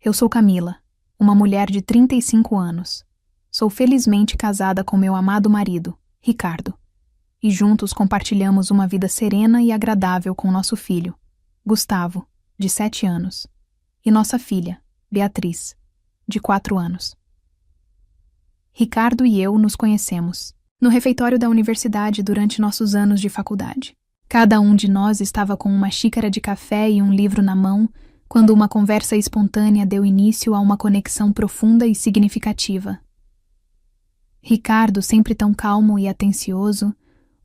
Eu sou Camila, uma mulher de 35 anos. Sou felizmente casada com meu amado marido, Ricardo, e juntos compartilhamos uma vida serena e agradável com nosso filho, Gustavo, de 7 anos, e nossa filha, Beatriz, de 4 anos. Ricardo e eu nos conhecemos no refeitório da universidade durante nossos anos de faculdade. Cada um de nós estava com uma xícara de café e um livro na mão quando uma conversa espontânea deu início a uma conexão profunda e significativa. Ricardo, sempre tão calmo e atencioso,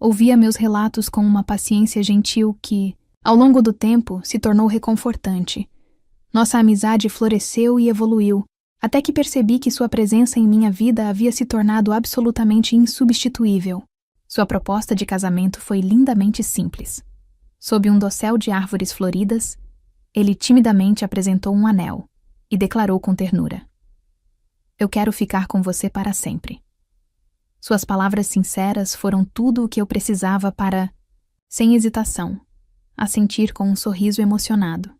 ouvia meus relatos com uma paciência gentil que, ao longo do tempo, se tornou reconfortante. Nossa amizade floresceu e evoluiu, até que percebi que sua presença em minha vida havia se tornado absolutamente insubstituível. Sua proposta de casamento foi lindamente simples. Sob um dossel de árvores floridas, ele timidamente apresentou um anel e declarou com ternura: "Eu quero ficar com você para sempre." Suas palavras sinceras foram tudo o que eu precisava para, sem hesitação, assentir com um sorriso emocionado.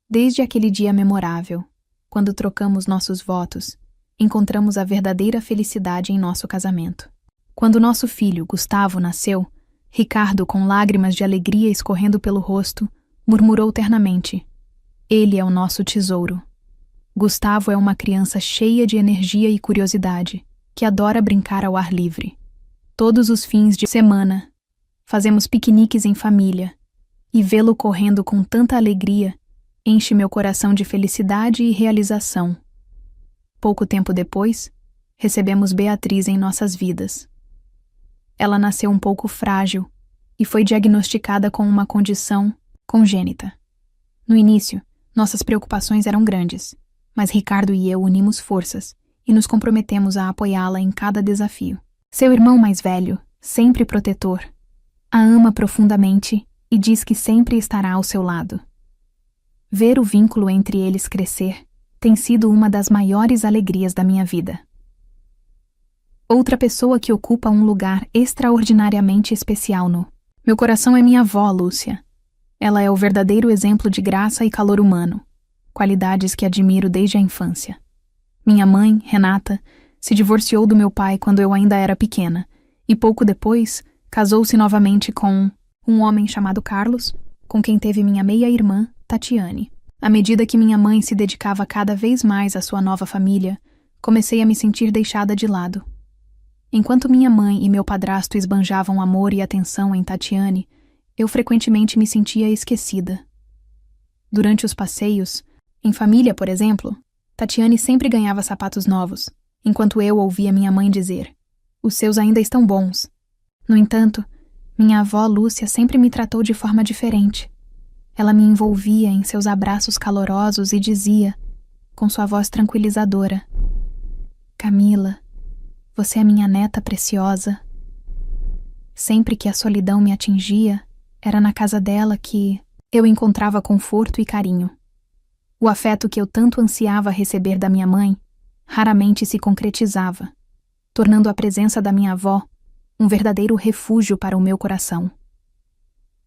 Desde aquele dia memorável, quando trocamos nossos votos, encontramos a verdadeira felicidade em nosso casamento. Quando nosso filho, Gustavo, nasceu, Ricardo, com lágrimas de alegria escorrendo pelo rosto, murmurou ternamente: "Ele é o nosso tesouro." Gustavo é uma criança cheia de energia e curiosidade, que adora brincar ao ar livre. Todos os fins de semana, fazemos piqueniques em família, e vê-lo correndo com tanta alegria enche meu coração de felicidade e realização. Pouco tempo depois, recebemos Beatriz em nossas vidas. Ela nasceu um pouco frágil e foi diagnosticada com uma condição congênita. No início, nossas preocupações eram grandes, mas Ricardo e eu unimos forças e nos comprometemos a apoiá-la em cada desafio. Seu irmão mais velho, sempre protetor, a ama profundamente e diz que sempre estará ao seu lado. Ver o vínculo entre eles crescer tem sido uma das maiores alegrias da minha vida. Outra pessoa que ocupa um lugar extraordinariamente especial no meu coração é minha avó, Lúcia. Ela é o verdadeiro exemplo de graça e calor humano, qualidades que admiro desde a infância. Minha mãe, Renata, se divorciou do meu pai quando eu ainda era pequena e pouco depois casou-se novamente com um homem chamado Carlos, com quem teve minha meia-irmã, Tatiane. À medida que minha mãe se dedicava cada vez mais à sua nova família, comecei a me sentir deixada de lado. Enquanto minha mãe e meu padrasto esbanjavam amor e atenção em Tatiane, eu frequentemente me sentia esquecida. Durante os passeios, em família, por exemplo, Tatiane sempre ganhava sapatos novos, enquanto eu ouvia minha mãe dizer: "Os seus ainda estão bons." No entanto, minha avó Lúcia sempre me tratou de forma diferente. Ela me envolvia em seus abraços calorosos e dizia, com sua voz tranquilizadora: "Camila, você é minha neta preciosa." Sempre que a solidão me atingia, era na casa dela que eu encontrava conforto e carinho. O afeto que eu tanto ansiava receber da minha mãe raramente se concretizava, tornando a presença da minha avó um verdadeiro refúgio para o meu coração.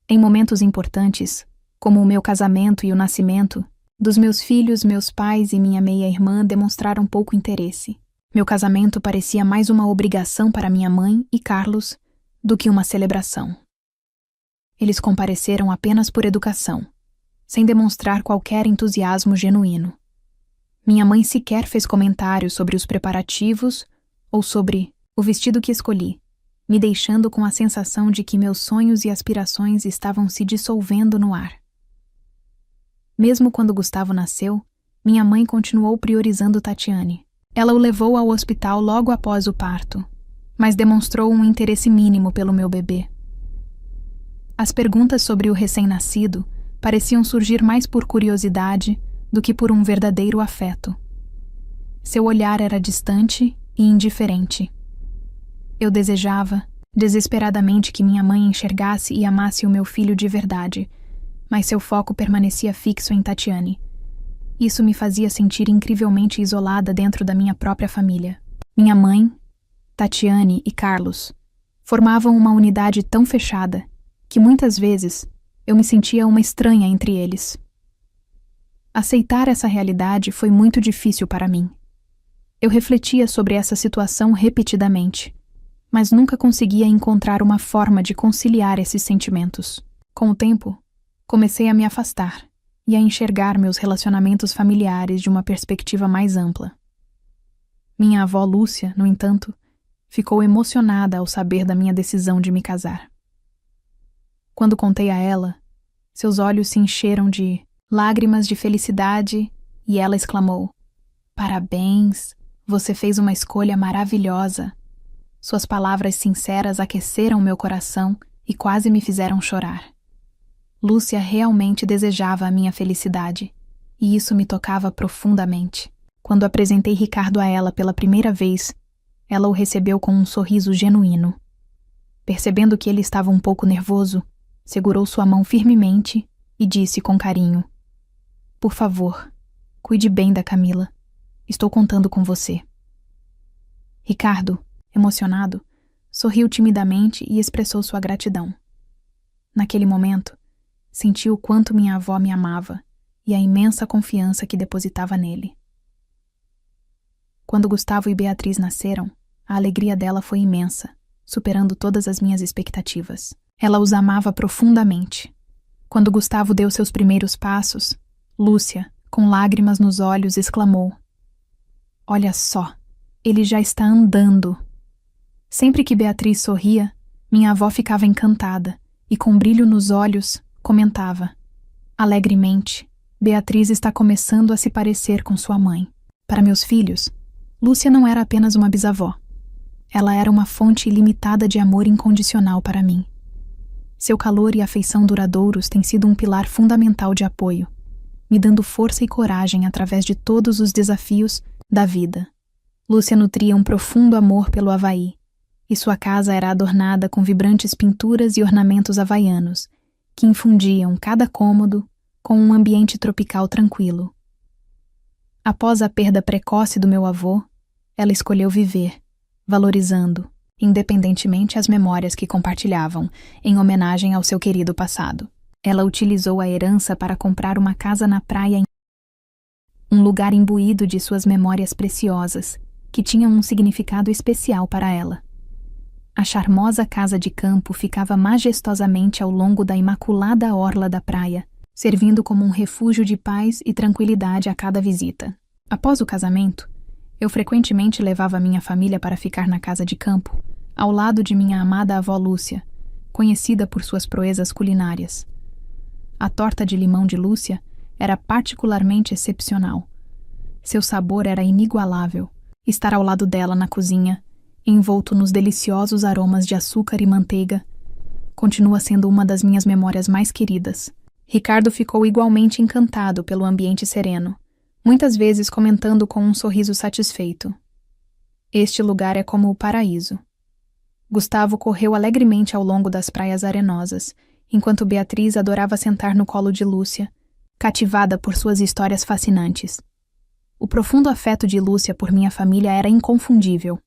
Em momentos importantes, como o meu casamento e o nascimento dos meus filhos, meus pais e minha meia-irmã demonstraram pouco interesse. Meu casamento parecia mais uma obrigação para minha mãe e Carlos do que uma celebração. Eles compareceram apenas por educação, sem demonstrar qualquer entusiasmo genuíno. Minha mãe sequer fez comentários sobre os preparativos ou sobre o vestido que escolhi, me deixando com a sensação de que meus sonhos e aspirações estavam se dissolvendo no ar. Mesmo quando Gustavo nasceu, minha mãe continuou priorizando Tatiane. Ela o levou ao hospital logo após o parto, mas demonstrou um interesse mínimo pelo meu bebê. As perguntas sobre o recém-nascido pareciam surgir mais por curiosidade do que por um verdadeiro afeto. Seu olhar era distante e indiferente. Eu desejava, desesperadamente, que minha mãe enxergasse e amasse o meu filho de verdade, mas seu foco permanecia fixo em Tatiane. Isso me fazia sentir incrivelmente isolada dentro da minha própria família. Minha mãe, Tatiane e Carlos formavam uma unidade tão fechada que muitas vezes eu me sentia uma estranha entre eles. Aceitar essa realidade foi muito difícil para mim. Eu refletia sobre essa situação repetidamente, mas nunca conseguia encontrar uma forma de conciliar esses sentimentos. Com o tempo, comecei a me afastar e a enxergar meus relacionamentos familiares de uma perspectiva mais ampla. Minha avó Lúcia, no entanto, ficou emocionada ao saber da minha decisão de me casar. Quando contei a ela, seus olhos se encheram de lágrimas de felicidade e ela exclamou: "Parabéns, você fez uma escolha maravilhosa." Suas palavras sinceras aqueceram meu coração e quase me fizeram chorar. Lúcia realmente desejava a minha felicidade, e isso me tocava profundamente. Quando apresentei Ricardo a ela pela primeira vez, ela o recebeu com um sorriso genuíno. Percebendo que ele estava um pouco nervoso, segurou sua mão firmemente e disse com carinho: "Por favor, cuide bem da Camila. Estou contando com você." Ricardo, emocionado, sorriu timidamente e expressou sua gratidão. Naquele momento, senti o quanto minha avó me amava e a imensa confiança que depositava nele. Quando Gustavo e Beatriz nasceram, a alegria dela foi imensa, superando todas as minhas expectativas. Ela os amava profundamente. Quando Gustavo deu seus primeiros passos, Lúcia, com lágrimas nos olhos, exclamou: "Olha só, ele já está andando." Sempre que Beatriz sorria, minha avó ficava encantada e, com brilho nos olhos, comentava: "Alegremente, Beatriz está começando a se parecer com sua mãe." Para meus filhos, Lúcia não era apenas uma bisavó. Ela era uma fonte ilimitada de amor incondicional para mim. Seu calor e afeição duradouros têm sido um pilar fundamental de apoio, me dando força e coragem através de todos os desafios da vida. Lúcia nutria um profundo amor pelo Havaí, e sua casa era adornada com vibrantes pinturas e ornamentos havaianos, que infundiam cada cômodo com um ambiente tropical tranquilo. Após a perda precoce do meu avô, ela escolheu viver, valorizando, independentemente as memórias que compartilhavam, em homenagem ao seu querido passado. Ela utilizou a herança para comprar uma casa na praia, um lugar imbuído de suas memórias preciosas, que tinham um significado especial para ela. A charmosa casa de campo ficava majestosamente ao longo da imaculada orla da praia, servindo como um refúgio de paz e tranquilidade a cada visita. Após o casamento, eu frequentemente levava minha família para ficar na casa de campo, ao lado de minha amada avó Lúcia, conhecida por suas proezas culinárias. A torta de limão de Lúcia era particularmente excepcional. Seu sabor era inigualável. Estar ao lado dela na cozinha, envolto nos deliciosos aromas de açúcar e manteiga, continua sendo uma das minhas memórias mais queridas. Ricardo ficou igualmente encantado pelo ambiente sereno, muitas vezes comentando com um sorriso satisfeito: "Este lugar é como o paraíso." Gustavo correu alegremente ao longo das praias arenosas, enquanto Beatriz adorava sentar no colo de Lúcia, cativada por suas histórias fascinantes. O profundo afeto de Lúcia por minha família era inconfundível.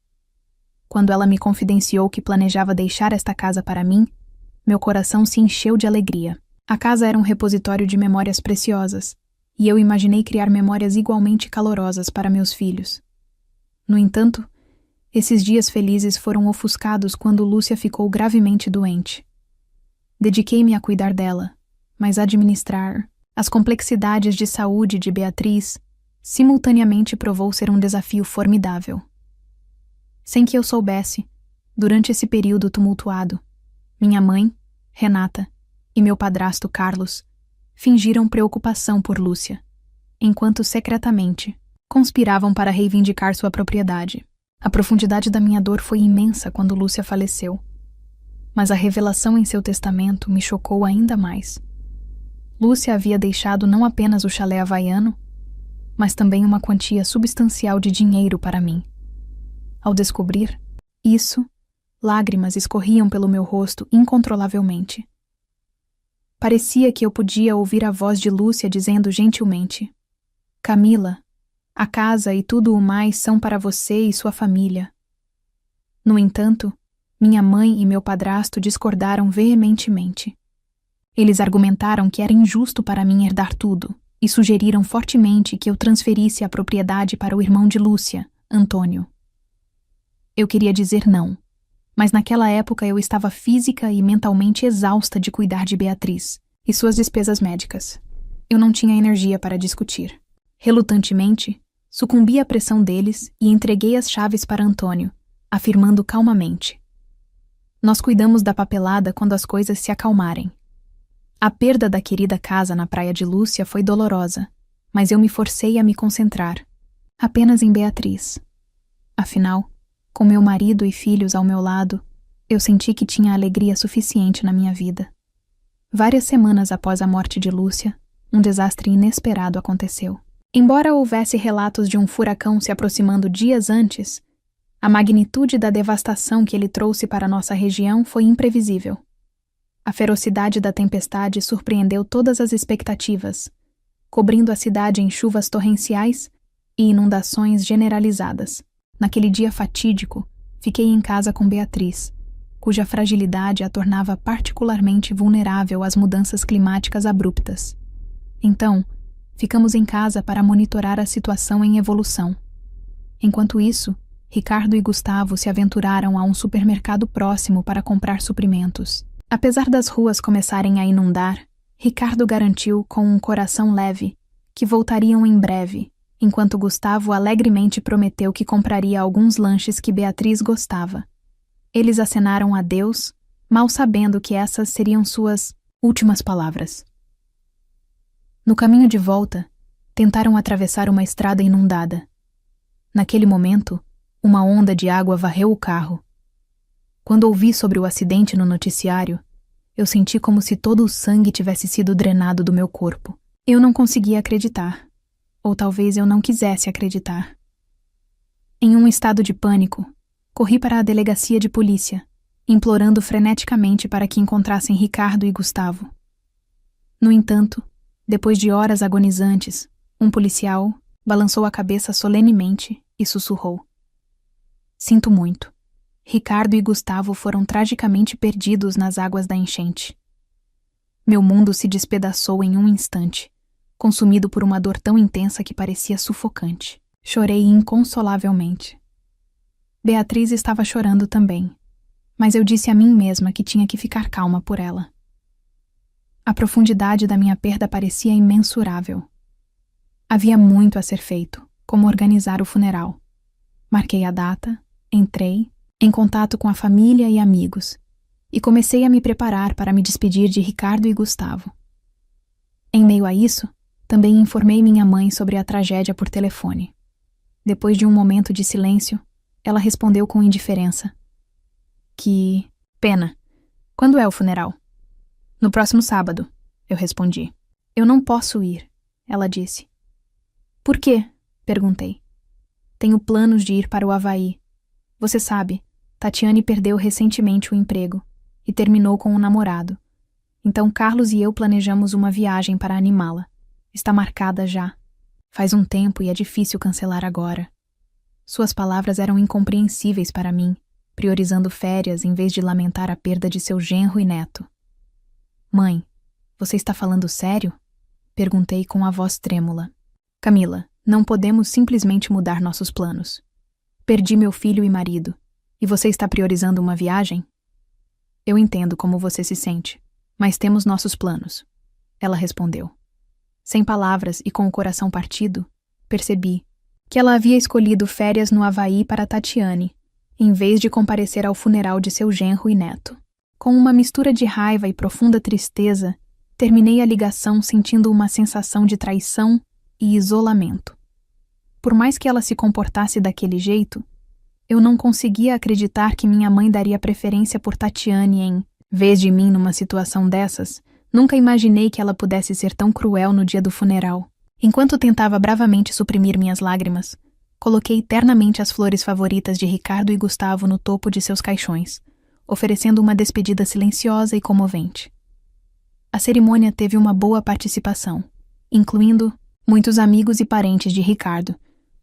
Quando ela me confidenciou que planejava deixar esta casa para mim, meu coração se encheu de alegria. A casa era um repositório de memórias preciosas, e eu imaginei criar memórias igualmente calorosas para meus filhos. No entanto, esses dias felizes foram ofuscados quando Lúcia ficou gravemente doente. Dediquei-me a cuidar dela, mas administrar as complexidades de saúde de Beatriz simultaneamente provou ser um desafio formidável. Sem que eu soubesse, durante esse período tumultuado, minha mãe, Renata, e meu padrasto Carlos fingiram preocupação por Lúcia, enquanto secretamente conspiravam para reivindicar sua propriedade. A profundidade da minha dor foi imensa quando Lúcia faleceu, mas a revelação em seu testamento me chocou ainda mais. Lúcia havia deixado não apenas o chalé havaiano, mas também uma quantia substancial de dinheiro para mim. Ao descobrir isso, lágrimas escorriam pelo meu rosto incontrolavelmente. Parecia que eu podia ouvir a voz de Lúcia dizendo gentilmente: "Camila, a casa e tudo o mais são para você e sua família." No entanto, minha mãe e meu padrasto discordaram veementemente. Eles argumentaram que era injusto para mim herdar tudo, e sugeriram fortemente que eu transferisse a propriedade para o irmão de Lúcia, Antônio. Eu queria dizer não, mas naquela época eu estava física e mentalmente exausta de cuidar de Beatriz e suas despesas médicas. Eu não tinha energia para discutir. Relutantemente, sucumbi à pressão deles e entreguei as chaves para Antônio, afirmando calmamente: nós cuidamos da papelada quando as coisas se acalmarem. A perda da querida casa na praia de Lúcia foi dolorosa, mas eu me forcei a me concentrar apenas em Beatriz. Afinal, com meu marido e filhos ao meu lado, eu senti que tinha alegria suficiente na minha vida. Várias semanas após a morte de Lúcia, um desastre inesperado aconteceu. Embora houvesse relatos de um furacão se aproximando dias antes, a magnitude da devastação que ele trouxe para nossa região foi imprevisível. A ferocidade da tempestade surpreendeu todas as expectativas, cobrindo a cidade em chuvas torrenciais e inundações generalizadas. Naquele dia fatídico, fiquei em casa com Beatriz, cuja fragilidade a tornava particularmente vulnerável às mudanças climáticas abruptas. Então, ficamos em casa para monitorar a situação em evolução. Enquanto isso, Ricardo e Gustavo se aventuraram a um supermercado próximo para comprar suprimentos. Apesar das ruas começarem a inundar, Ricardo garantiu com um coração leve que voltariam em breve, enquanto Gustavo alegremente prometeu que compraria alguns lanches que Beatriz gostava. Eles acenaram adeus, mal sabendo que essas seriam suas últimas palavras. No caminho de volta, tentaram atravessar uma estrada inundada. Naquele momento, uma onda de água varreu o carro. Quando ouvi sobre o acidente no noticiário, eu senti como se todo o sangue tivesse sido drenado do meu corpo. Eu não conseguia acreditar. Ou talvez eu não quisesse acreditar. Em um estado de pânico, corri para a delegacia de polícia, implorando freneticamente para que encontrassem Ricardo e Gustavo. No entanto, depois de horas agonizantes, um policial balançou a cabeça solenemente e sussurrou: sinto muito. Ricardo e Gustavo foram tragicamente perdidos nas águas da enchente. Meu mundo se despedaçou em um instante, consumido por uma dor tão intensa que parecia sufocante. Chorei inconsolavelmente. Beatriz estava chorando também, mas eu disse a mim mesma que tinha que ficar calma por ela. A profundidade da minha perda parecia imensurável. Havia muito a ser feito, como organizar o funeral. Marquei a data, entrei, em contato com a família e amigos, e comecei a me preparar para me despedir de Ricardo e Gustavo. Em meio a isso, também informei minha mãe sobre a tragédia por telefone. Depois de um momento de silêncio, ela respondeu com indiferença: que pena. Quando é o funeral? No próximo sábado, eu respondi. Eu não posso ir, ela disse. Por quê? Perguntei. Tenho planos de ir para o Havaí. Você sabe, Tatiane perdeu recentemente o emprego e terminou com um namorado. Então Carlos e eu planejamos uma viagem para animá-la. Está marcada já. Faz um tempo e é difícil cancelar agora. Suas palavras eram incompreensíveis para mim, priorizando férias em vez de lamentar a perda de seu genro e neto. Mãe, você está falando sério? Perguntei com a voz trêmula. Camila, não podemos simplesmente mudar nossos planos. Perdi meu filho e marido, e você está priorizando uma viagem? Eu entendo como você se sente, mas temos nossos planos, ela respondeu. Sem palavras e com o coração partido, percebi que ela havia escolhido férias no Havaí para Tatiane, em vez de comparecer ao funeral de seu genro e neto. Com uma mistura de raiva e profunda tristeza, terminei a ligação sentindo uma sensação de traição e isolamento. Por mais que ela se comportasse daquele jeito, eu não conseguia acreditar que minha mãe daria preferência por Tatiane em vez de mim numa situação dessas. Nunca imaginei que ela pudesse ser tão cruel no dia do funeral. Enquanto tentava bravamente suprimir minhas lágrimas, coloquei ternamente as flores favoritas de Ricardo e Gustavo no topo de seus caixões, oferecendo uma despedida silenciosa e comovente. A cerimônia teve uma boa participação, incluindo muitos amigos e parentes de Ricardo,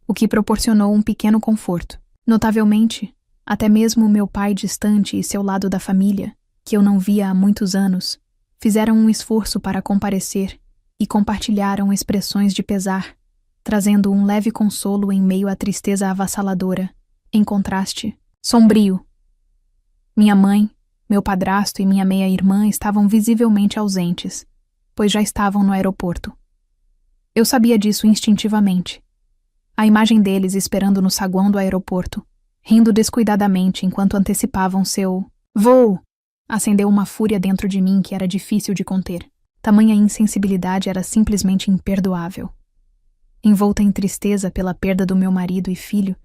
o que proporcionou um pequeno conforto. Notavelmente, até mesmo meu pai distante e seu lado da família, que eu não via há muitos anos, fizeram um esforço para comparecer e compartilharam expressões de pesar, trazendo um leve consolo em meio à tristeza avassaladora, em contraste, sombrio. Minha mãe, meu padrasto e minha meia-irmã estavam visivelmente ausentes, pois já estavam no aeroporto. Eu sabia disso instintivamente. A imagem deles esperando no saguão do aeroporto, rindo descuidadamente enquanto antecipavam seu voo, acendeu uma fúria dentro de mim que era difícil de conter. Tamanha insensibilidade era simplesmente imperdoável. Envolta em tristeza pela perda do meu marido e filho,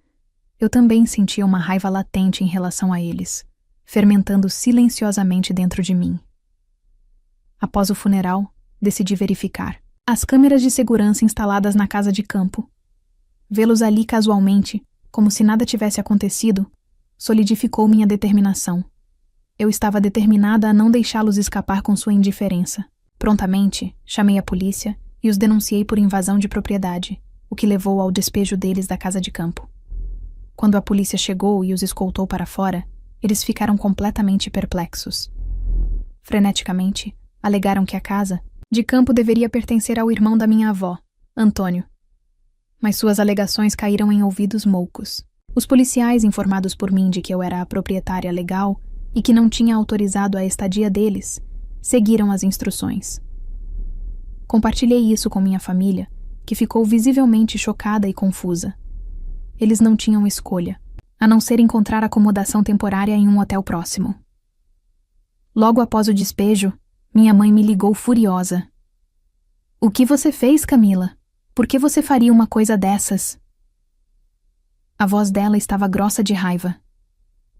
eu também sentia uma raiva latente em relação a eles, fermentando silenciosamente dentro de mim. Após o funeral, decidi verificar as câmeras de segurança instaladas na casa de campo. Vê-los ali casualmente, como se nada tivesse acontecido, solidificou minha determinação. Eu estava determinada a não deixá-los escapar com sua indiferença. Prontamente, chamei a polícia e os denunciei por invasão de propriedade, o que levou ao despejo deles da casa de campo. Quando a polícia chegou e os escoltou para fora, eles ficaram completamente perplexos. Freneticamente, alegaram que a casa de campo deveria pertencer ao irmão da minha avó, Antônio. Mas suas alegações caíram em ouvidos moucos. Os policiais, informados por mim de que eu era a proprietária legal e que não tinha autorizado a estadia deles, seguiram as instruções. Compartilhei isso com minha família, que ficou visivelmente chocada e confusa. Eles não tinham escolha, a não ser encontrar acomodação temporária em um hotel próximo. Logo após o despejo, minha mãe me ligou furiosa. "O que você fez, Camila? Por que você faria uma coisa dessas?" A voz dela estava grossa de raiva.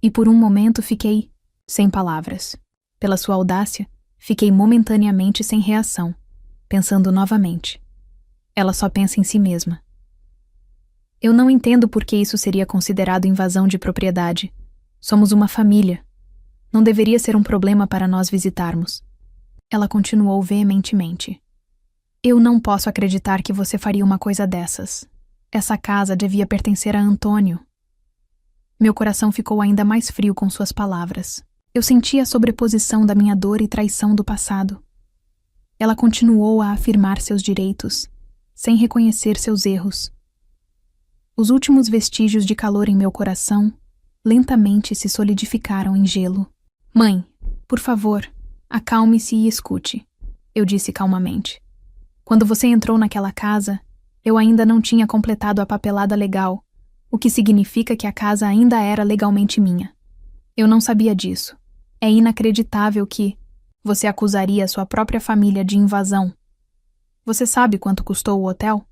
E por um momento fiquei sem palavras. Pela sua audácia, fiquei momentaneamente sem reação, pensando novamente. Ela só pensa em si mesma. Eu não entendo por que isso seria considerado invasão de propriedade. Somos uma família. Não deveria ser um problema para nós visitarmos. Ela continuou veementemente. Eu não posso acreditar que você faria uma coisa dessas. Essa casa devia pertencer a Antônio. Meu coração ficou ainda mais frio com suas palavras. Eu sentia a sobreposição da minha dor e traição do passado. Ela continuou a afirmar seus direitos, sem reconhecer seus erros. Os últimos vestígios de calor em meu coração lentamente se solidificaram em gelo. "Mãe, por favor, acalme-se e escute", eu disse calmamente. "Quando você entrou naquela casa, eu ainda não tinha completado a papelada legal, o que significa que a casa ainda era legalmente minha. Eu não sabia disso. É inacreditável que você acusaria sua própria família de invasão. Você sabe quanto custou o hotel?"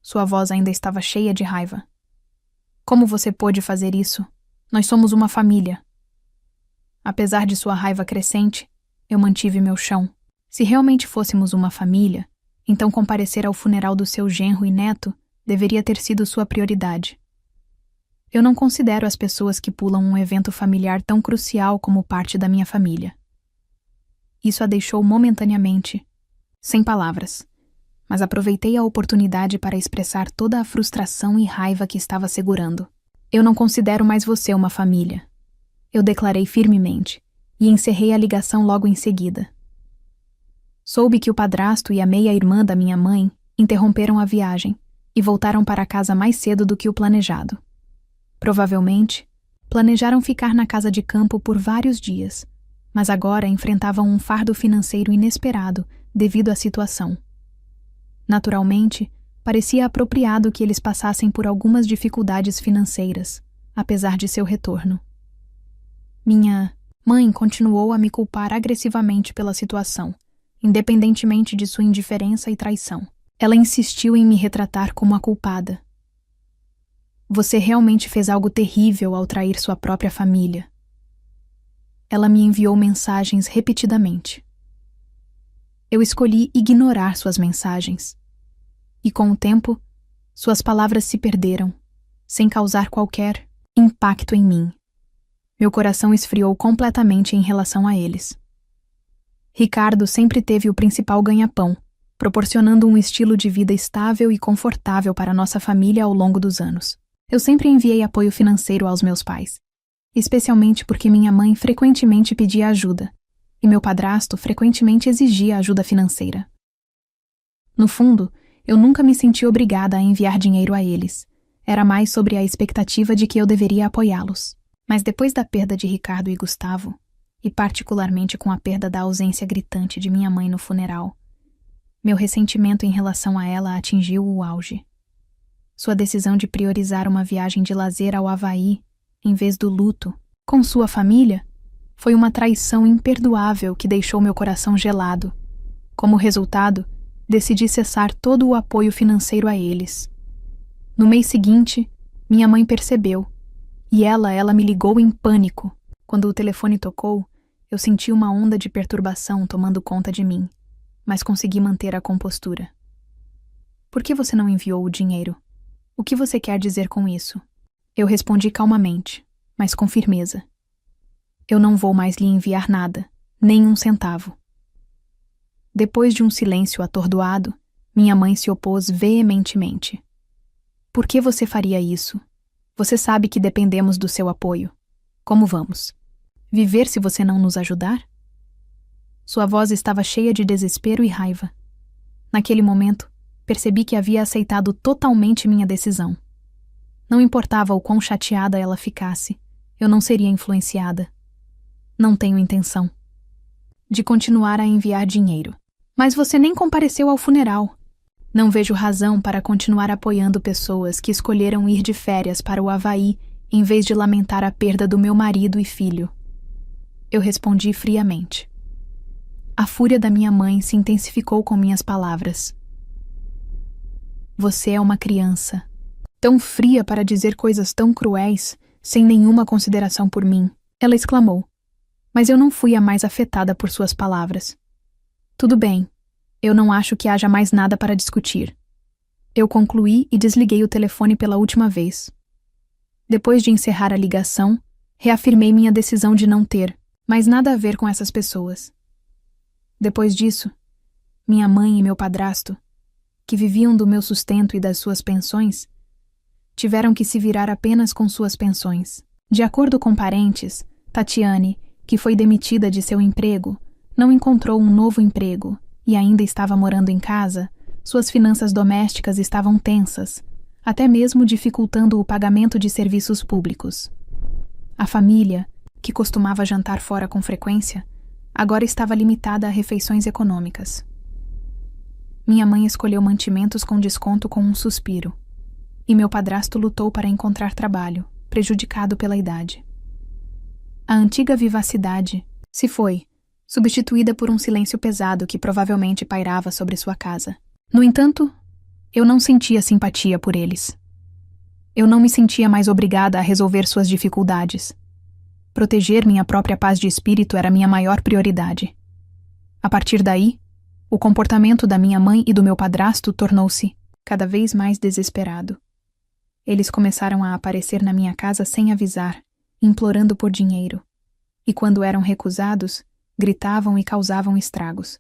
Sua voz ainda estava cheia de raiva. "Como você pôde fazer isso? Nós somos uma família." Apesar de sua raiva crescente, eu mantive meu chão. Se realmente fôssemos uma família, então comparecer ao funeral do seu genro e neto deveria ter sido sua prioridade. Eu não considero as pessoas que pulam um evento familiar tão crucial como parte da minha família. Isso a deixou momentaneamente sem palavras, mas aproveitei a oportunidade para expressar toda a frustração e raiva que estava segurando. "Eu não considero mais você uma família", eu declarei firmemente, e encerrei a ligação logo em seguida. Soube que o padrasto e a meia-irmã da minha mãe interromperam a viagem e voltaram para casa mais cedo do que o planejado. Provavelmente, planejaram ficar na casa de campo por vários dias, mas agora enfrentavam um fardo financeiro inesperado devido à situação. Naturalmente, parecia apropriado que eles passassem por algumas dificuldades financeiras, apesar de seu retorno. Minha mãe continuou a me culpar agressivamente pela situação, independentemente de sua indiferença e traição. Ela insistiu em me retratar como a culpada. "Você realmente fez algo terrível ao trair sua própria família." Ela me enviou mensagens repetidamente. Eu escolhi ignorar suas mensagens. E com o tempo, suas palavras se perderam, sem causar qualquer impacto em mim. Meu coração esfriou completamente em relação a eles. Ricardo sempre teve o principal ganha-pão, proporcionando um estilo de vida estável e confortável para nossa família ao longo dos anos. Eu sempre enviei apoio financeiro aos meus pais, especialmente porque minha mãe frequentemente pedia ajuda, e meu padrasto frequentemente exigia ajuda financeira. No fundo, eu nunca me senti obrigada a enviar dinheiro a eles. Era mais sobre a expectativa de que eu deveria apoiá-los. Mas depois da perda de Ricardo e Gustavo, e particularmente com a perda da ausência gritante de minha mãe no funeral, meu ressentimento em relação a ela atingiu o auge. Sua decisão de priorizar uma viagem de lazer ao Havaí, em vez do luto, com sua família, foi uma traição imperdoável que deixou meu coração gelado. Como resultado, decidi cessar todo o apoio financeiro a eles. No mês seguinte, minha mãe percebeu, e ela me ligou em pânico. Quando o telefone tocou, eu senti uma onda de perturbação tomando conta de mim, mas consegui manter a compostura. Por que você não enviou o dinheiro? O que você quer dizer com isso? Eu respondi calmamente, mas com firmeza. Eu não vou mais lhe enviar nada, nem um centavo. Depois de um silêncio atordoado, minha mãe se opôs veementemente. Por que você faria isso? Você sabe que dependemos do seu apoio. Como vamos? Viver se você não nos ajudar? Sua voz estava cheia de desespero e raiva. Naquele momento, percebi que havia aceitado totalmente minha decisão. Não importava o quão chateada ela ficasse, eu não seria influenciada. Não tenho intenção de continuar a enviar dinheiro. Mas você nem compareceu ao funeral. Não vejo razão para continuar apoiando pessoas que escolheram ir de férias para o Havaí em vez de lamentar a perda do meu marido e filho. Eu respondi friamente. A fúria da minha mãe se intensificou com minhas palavras. Você é uma criança, tão fria para dizer coisas tão cruéis, sem nenhuma consideração por mim, ela exclamou. Mas eu não fui a mais afetada por suas palavras. Tudo bem, eu não acho que haja mais nada para discutir. Eu concluí e desliguei o telefone pela última vez. Depois de encerrar a ligação, reafirmei minha decisão de não ter mais nada a ver com essas pessoas. Depois disso, minha mãe e meu padrasto, que viviam do meu sustento e das suas pensões, tiveram que se virar apenas com suas pensões. De acordo com parentes, Tatiane, que foi demitida de seu emprego, não encontrou um novo emprego e ainda estava morando em casa, suas finanças domésticas estavam tensas, até mesmo dificultando o pagamento de serviços públicos. A família, que costumava jantar fora com frequência, agora estava limitada a refeições econômicas. Minha mãe escolheu mantimentos com desconto com um suspiro, e meu padrasto lutou para encontrar trabalho, prejudicado pela idade. A antiga vivacidade se foi, substituída por um silêncio pesado que provavelmente pairava sobre sua casa. No entanto, eu não sentia simpatia por eles. Eu não me sentia mais obrigada a resolver suas dificuldades. Proteger minha própria paz de espírito era minha maior prioridade. A partir daí, o comportamento da minha mãe e do meu padrasto tornou-se cada vez mais desesperado. Eles começaram a aparecer na minha casa sem avisar, implorando por dinheiro, e quando eram recusados, gritavam e causavam estragos.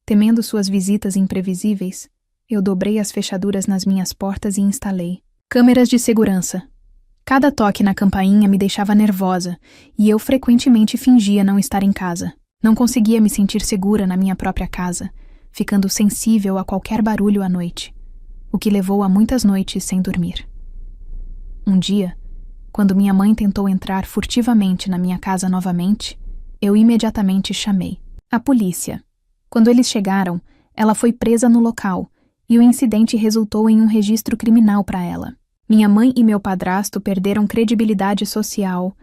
Temendo suas visitas imprevisíveis, eu dobrei as fechaduras nas minhas portas e instalei câmeras de segurança. Cada toque na campainha me deixava nervosa e eu frequentemente fingia não estar em casa. Não conseguia me sentir segura na minha própria casa, ficando sensível a qualquer barulho à noite, o que levou a muitas noites sem dormir. Um dia, quando minha mãe tentou entrar furtivamente na minha casa novamente, eu imediatamente chamei a polícia. Quando eles chegaram, ela foi presa no local e o incidente resultou em um registro criminal para ela. Minha mãe e meu padrasto perderam credibilidade social,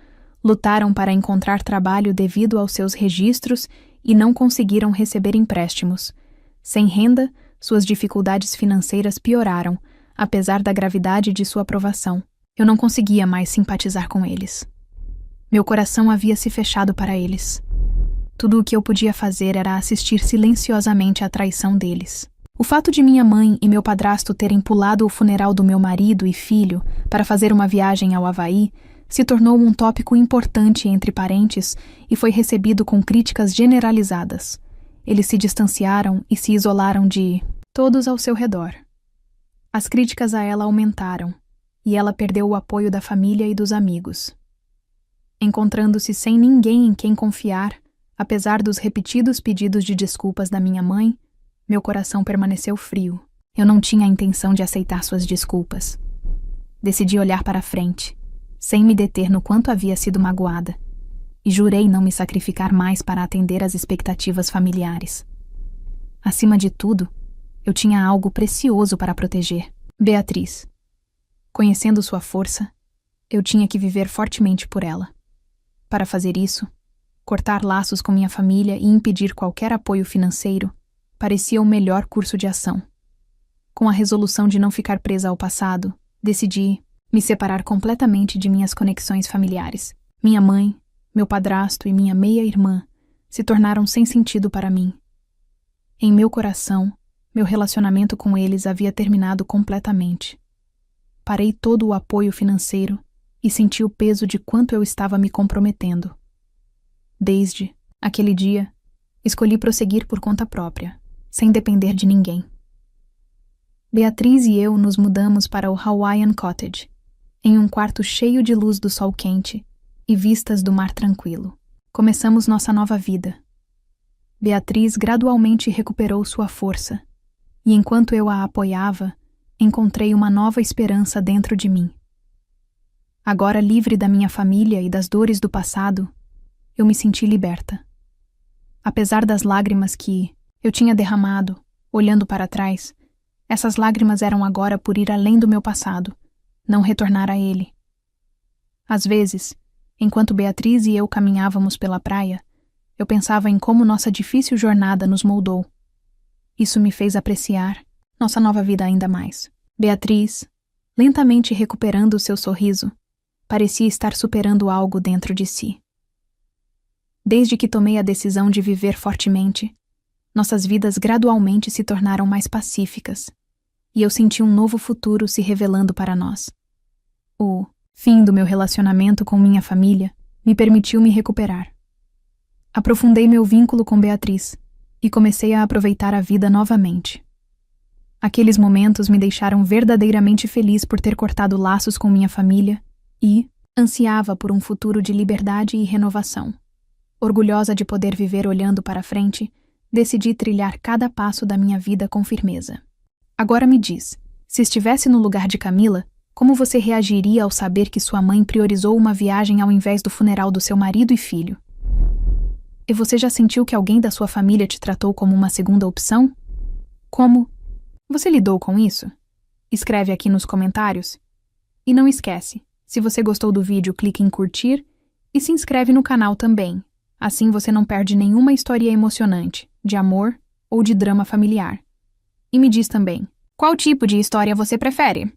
lutaram para encontrar trabalho devido aos seus registros e não conseguiram receber empréstimos. Sem renda, suas dificuldades financeiras pioraram, apesar da gravidade de sua aprovação. Eu não conseguia mais simpatizar com eles. Meu coração havia se fechado para eles. Tudo o que eu podia fazer era assistir silenciosamente à traição deles. O fato de minha mãe e meu padrasto terem pulado o funeral do meu marido e filho para fazer uma viagem ao Havaí se tornou um tópico importante entre parentes e foi recebido com críticas generalizadas. Eles se distanciaram e se isolaram de todos ao seu redor. As críticas a ela aumentaram, e ela perdeu o apoio da família e dos amigos. Encontrando-se sem ninguém em quem confiar, apesar dos repetidos pedidos de desculpas da minha mãe, meu coração permaneceu frio. Eu não tinha a intenção de aceitar suas desculpas. Decidi olhar para frente, sem me deter no quanto havia sido magoada, e jurei não me sacrificar mais para atender às expectativas familiares. Acima de tudo, eu tinha algo precioso para proteger: Beatriz. Conhecendo sua força, eu tinha que viver fortemente por ela. Para fazer isso, cortar laços com minha família e impedir qualquer apoio financeiro parecia o melhor curso de ação. Com a resolução de não ficar presa ao passado, decidi me separar completamente de minhas conexões familiares. Minha mãe, meu padrasto e minha meia-irmã se tornaram sem sentido para mim. Em meu coração, meu relacionamento com eles havia terminado completamente. Parei todo o apoio financeiro e senti o peso de quanto eu estava me comprometendo. Desde aquele dia, escolhi prosseguir por conta própria, sem depender de ninguém. Beatriz e eu nos mudamos para o Hawaiian Cottage, em um quarto cheio de luz do sol quente e vistas do mar tranquilo. Começamos nossa nova vida. Beatriz gradualmente recuperou sua força, e enquanto eu a apoiava, encontrei uma nova esperança dentro de mim. Agora livre da minha família e das dores do passado, eu me senti liberta. Apesar das lágrimas que eu tinha derramado, olhando para trás, essas lágrimas eram agora por ir além do meu passado, não retornar a ele. Às vezes, enquanto Beatriz e eu caminhávamos pela praia, eu pensava em como nossa difícil jornada nos moldou. Isso me fez apreciar nossa nova vida ainda mais. Beatriz, lentamente recuperando o seu sorriso, parecia estar superando algo dentro de si. Desde que tomei a decisão de viver fortemente, nossas vidas gradualmente se tornaram mais pacíficas, e eu senti um novo futuro se revelando para nós. O fim do meu relacionamento com minha família me permitiu me recuperar. Aprofundei meu vínculo com Beatriz e comecei a aproveitar a vida novamente. Aqueles momentos me deixaram verdadeiramente feliz por ter cortado laços com minha família e ansiava por um futuro de liberdade e renovação. Orgulhosa de poder viver olhando para frente, decidi trilhar cada passo da minha vida com firmeza. Agora me diz, se estivesse no lugar de Camila, como você reagiria ao saber que sua mãe priorizou uma viagem ao invés do funeral do seu marido e filho? E você já sentiu que alguém da sua família te tratou como uma segunda opção? Como? Você lidou com isso? Escreve aqui nos comentários. E não esquece, se você gostou do vídeo, clique em curtir e se inscreve no canal também. Assim você não perde nenhuma história emocionante, de amor ou de drama familiar. E me diz também, qual tipo de história você prefere?